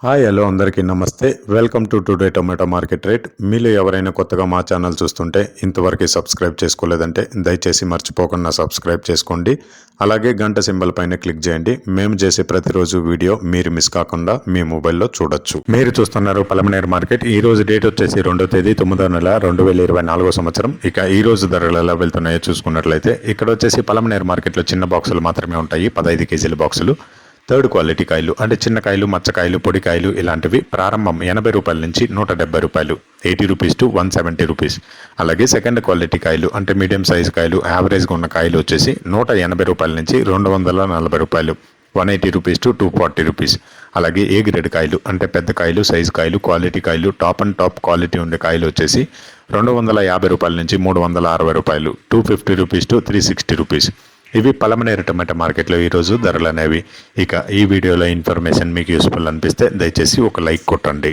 Hi hello అందరికీ నమస్తే. Welcome to today tomato market rate. మీలో ఎవరైనా కొత్తగా మా ఛానల్ చూస్తుంటే ఇంతవరకు సబ్స్క్రైబ్ చేసుకోలేదంటే దయచేసి మర్చిపోకుండా సబ్స్క్రైబ్ చేసుకోండి. అలాగే గంట సింబల్ పైన క్లిక్ చేయండి. మేము చేసే ప్రతిరోజు వీడియో మీరు మిస్ కాకుండా మీ మొబైల్లో చూడొచ్చు. మీరు చూస్తున్నారు పలమనేరు మార్కెట్. ఈ రోజు డేట్ వచ్చేసి 2వ తేదీ 9వ నెల 2024 సంవత్సరం. ఇక ఈ రోజు ధరలు ఎలా వెళ్తున్నాయో చూసుకున్నట్లయితే ఇక్కడ వచ్చేసి పలమనేరు మార్కెట్లో చిన్న బాక్సులు మాత్రమే ఉంటాయి. 15 కేజీల బాక్సులు. థర్డ్ క్వాలిటీ కాయలు అంటే చిన్న కాయలు, మచ్చకాయలు, పొడికాయలు ఇలాంటివి ప్రారంభం 80 రూపాయల నుంచి 170 రూపాయలు, 80 రూపీస్ టు 170 రూపీస్. అలాగే సెకండ్ క్వాలిటీ కాయలు అంటే మీడియం సైజ్ కాయలు, యావరేజ్గా ఉన్న కాయలు వచ్చేసి 180 రూపాయల నుంచి 240 రూపాయలు, 180 రూపీస్ టు 240 రూపీస్. అలాగే ఏ గ్రేడ్ కాయలు అంటే పెద్ద కాయలు, సైజ్ కాయలు, క్వాలిటీ కాయలు, టాప్ అండ్ టాప్ క్వాలిటీ ఉండే కాయలు వచ్చేసి 250 రూపాయల నుంచి 360 రూపాయలు, 250 రూపీస్ టు 360 రూపీస్. ఇవి పలమనేరు టమాటా మార్కెట్లో ఈరోజు ధరలు అనేవి. ఇక ఈ వీడియోలో ఇన్ఫర్మేషన్ మీకు యూస్ఫుల్ అనిపిస్తే దయచేసి ఒక లైక్ కొట్టండి.